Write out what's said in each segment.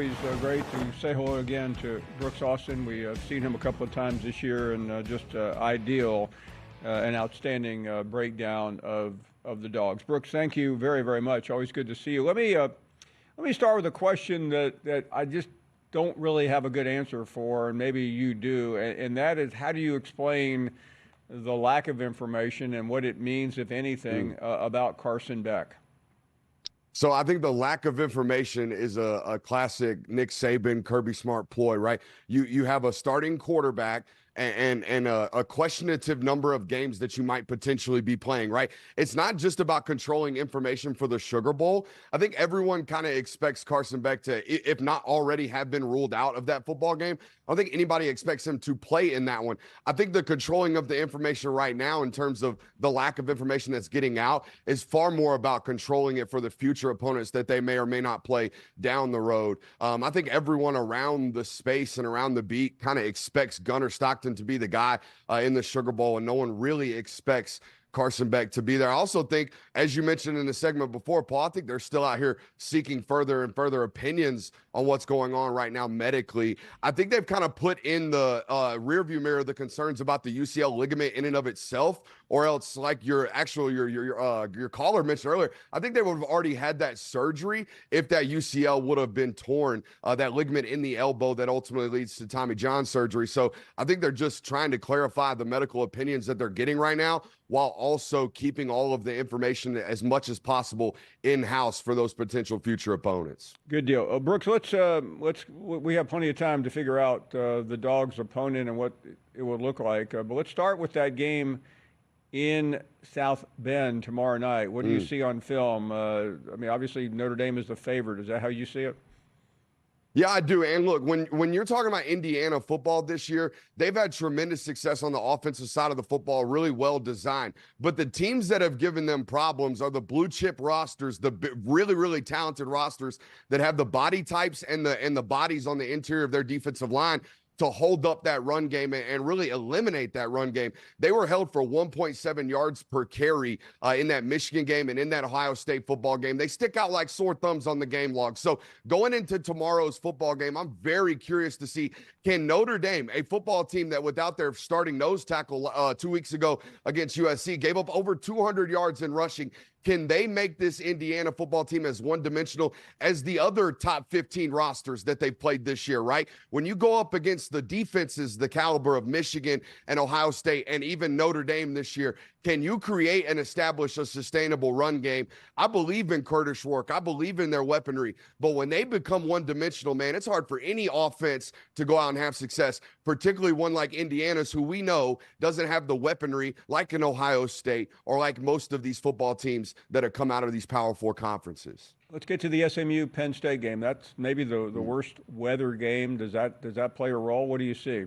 always great to say hello again to Brooks Austin. We have seen him a couple of times this year, and just ideal and outstanding breakdown of the Dogs. Brooks, thank you very, very much. Always good to see you. Let me start with a question that I just don't really have a good answer for, and maybe you do, and that is, how do you explain the lack of information and what it means, if anything, about Carson Beck? So I think the lack of information is a classic Nick Saban, Kirby Smart ploy, right? You have a starting quarterback and a questionative number of games that you might potentially be playing, right? It's not just about controlling information for the Sugar Bowl. I think everyone kind of expects Carson Beck to, if not already have been ruled out of that football game, I don't think anybody expects him to play in that one. I think the controlling of the information right now, in terms of the lack of information that's getting out, is far more about controlling it for the future opponents that they may or may not play down the road. I think everyone around the space and around the beat kind of expects Gunnar Stockton to be the guy in the Sugar Bowl, and no one really expects Carson Beck to be there. I also think, as you mentioned in the segment before, Paul, I think they're still out here seeking further and further opinions on what's going on right now medically. I think they've kind of put in the rearview mirror the concerns about the UCL ligament in and of itself, or else, like your caller mentioned earlier, I think they would have already had that surgery if that UCL would have been torn, that ligament in the elbow that ultimately leads to Tommy John surgery. So I think they're just trying to clarify the medical opinions that they're getting right now, while also keeping all of the information as much as possible in-house for those potential future opponents. Good deal. Brooks, we have plenty of time to figure out the Dogs' opponent and what it will look like. But let's start with that game in South Bend tomorrow night. What do you see on film? I mean, obviously Notre Dame is the favorite. Is that how you see it? Yeah, I do. And look, when you're talking about Indiana football this year, they've had tremendous success on the offensive side of the football, really well designed. But the teams that have given them problems are the blue chip rosters, the really, really talented rosters that have the body types and the bodies on the interior of their defensive line to hold up that run game and really eliminate that run game. They were held for 1.7 yards per carry in that Michigan game and in that Ohio State football game. They stick out like sore thumbs on the game log. So going into tomorrow's football game, I'm very curious to see, can Notre Dame, a football team that without their starting nose tackle 2 weeks ago against USC, gave up over 200 yards in rushing, can they make this Indiana football team as one-dimensional as the other top 15 rosters that they've played this year, right? When you go up against the defenses, the caliber of Michigan and Ohio State and even Notre Dame this year, can you create and establish a sustainable run game? I believe in Curtis Schwark. I believe in their weaponry. But when they become one-dimensional, man, it's hard for any offense to go out and have success, particularly one like Indiana's, who we know doesn't have the weaponry like an Ohio State or like most of these football teams that have come out of these Power Four conferences. Let's get to the SMU Penn State game. That's maybe the worst weather game. Does that play a role? What do you see?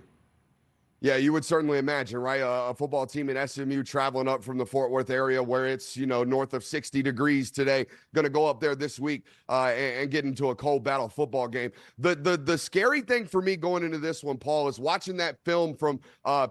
Yeah, you would certainly imagine, right? A football team in SMU traveling up from the Fort Worth area where it's, north of 60 degrees today, going to go up there this week and get into a cold battle football game. The scary thing for me going into this one, Paul, is watching that film from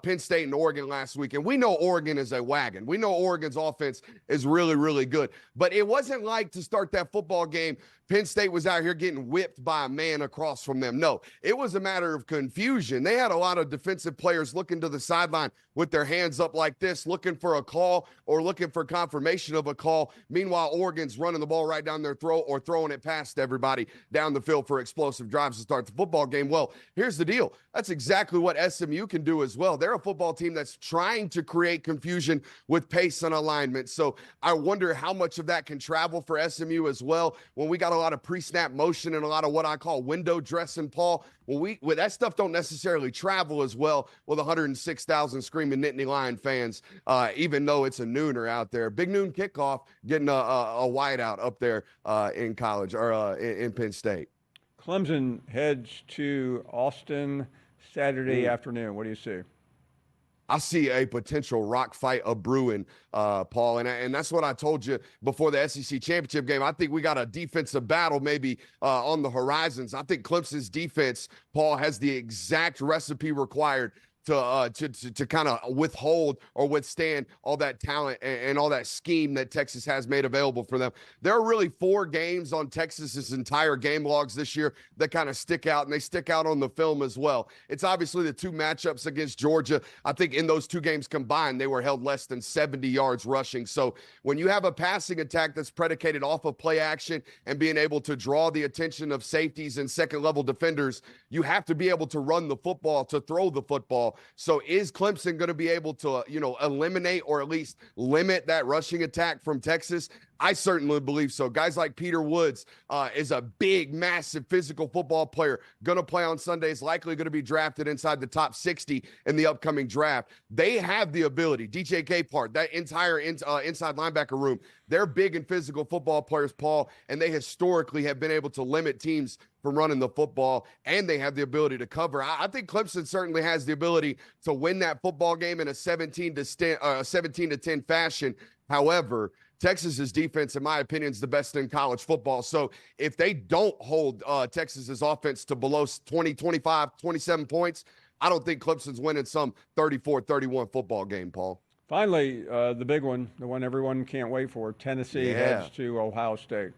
Penn State and Oregon last week. And we know Oregon is a wagon. We know Oregon's offense is really, really good. But it wasn't like, to start that football game, Penn State was out here getting whipped by a man across from them. No, it was a matter of confusion. They had a lot of defensive players looking to the sideline with their hands up like this, looking for a call or looking for confirmation of a call. Meanwhile, Oregon's running the ball right down their throat or throwing it past everybody down the field for explosive drives to start the football game. Well, here's the deal. That's exactly what SMU can do as well. They're a football team that's trying to create confusion with pace and alignment. So I wonder how much of that can travel for SMU as well when we got a lot of pre-snap motion and a lot of what I call window dressing, Paul. When that stuff don't necessarily travel as well with 106,000 screaming Nittany Lion fans, even though it's a nooner out there. Big noon kickoff, getting a whiteout up there in college or in Penn State. Clemson heads to Austin Saturday afternoon. What do you see? I see a potential rock fight a brewing, Paul, and that's what I told you before the SEC championship game. I think we got a defensive battle maybe on the horizons. I think Clemson's defense, Paul, has the exact recipe required to kind of withhold or withstand all that talent and all that scheme that Texas has made available for them. There are really 4 games on Texas's entire game logs this year that kind of stick out, and they stick out on the film as well. It's obviously the 2 matchups against Georgia. I think in those 2 games combined, they were held less than 70 yards rushing. So when you have a passing attack that's predicated off of play action and being able to draw the attention of safeties and second-level defenders, you have to be able to run the football, to throw the football. So is Clemson going to be able to, eliminate or at least limit that rushing attack from Texas? I certainly believe so. Guys like Peter Woods is a big, massive physical football player, going to play on Sundays, likely going to be drafted inside the top 60 in the upcoming draft. They have the ability, DJ Capehart, that entire inside linebacker room, they're big and physical football players, Paul, and they historically have been able to limit teams from running the football, and they have the ability to cover. I think Clemson certainly has the ability to win that football game in a 17-10 fashion. However, Texas's defense, in my opinion, is the best in college football. So if they don't hold Texas's offense to below 20, 25, 27 points, I don't think Clemson's winning some 34-31 football game, Paul. Finally, the big one, the one everyone can't wait for, Tennessee heads to Ohio State.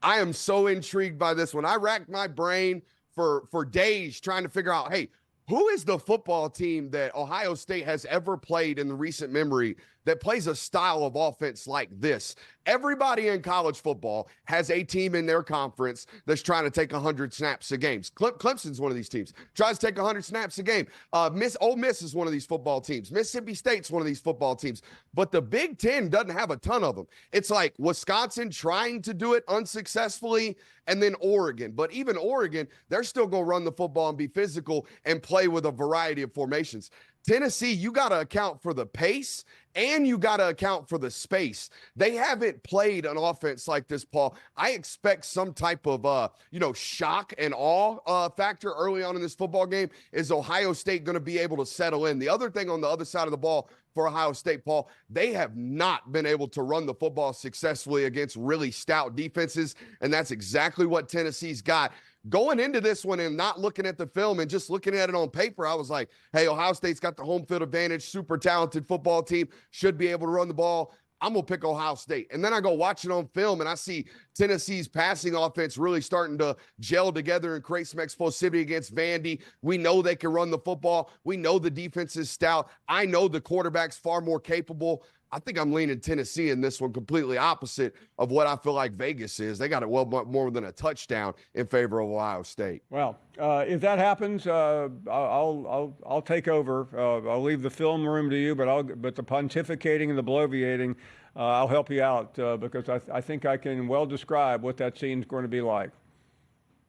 I am so intrigued by this one. I racked my brain for days trying to figure out, hey, who is the football team that Ohio State has ever played in the recent memory that plays a style of offense like this? Everybody in college football has a team in their conference that's trying to take 100 snaps a game. Clemson's one of these teams, tries to take 100 snaps a game. Ole Miss is one of these football teams. Mississippi State's one of these football teams. But the Big Ten doesn't have a ton of them. It's like Wisconsin trying to do it unsuccessfully, and then Oregon. But even Oregon, they're still going to run the football and be physical and play with a variety of formations. Tennessee, you got to account for the pace and you got to account for the space. They haven't played an offense like this, Paul. I expect some type of, shock and awe factor early on in this football game. Is Ohio State going to be able to settle in? The other thing on the other side of the ball for Ohio State, Paul, they have not been able to run the football successfully against really stout defenses, and that's exactly what Tennessee's got. Going into this one and not looking at the film and just looking at it on paper, I was like, hey, Ohio State's got the home field advantage, super talented football team, should be able to run the ball. I'm going to pick Ohio State. And then I go watch it on film, and I see Tennessee's passing offense really starting to gel together and create some explosivity against Vandy. We know they can run the football. We know the defense is stout. I know the quarterback's far more capable. I think I'm leaning Tennessee in this one, completely opposite of what I feel like Vegas is. They got it well more than a touchdown in favor of Ohio State. Well, if that happens, I'll take over. I'll leave the film room to you, but the pontificating and the bloviating, I'll help you out because I think I can well describe what that scene's going to be like.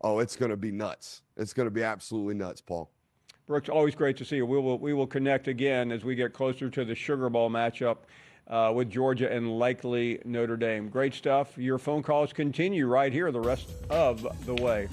Oh, it's going to be nuts. It's going to be absolutely nuts, Paul. Brooks, always great to see you. We will connect again as we get closer to the Sugar Bowl matchup with Georgia and likely Notre Dame. Great stuff. Your phone calls continue right here the rest of the way.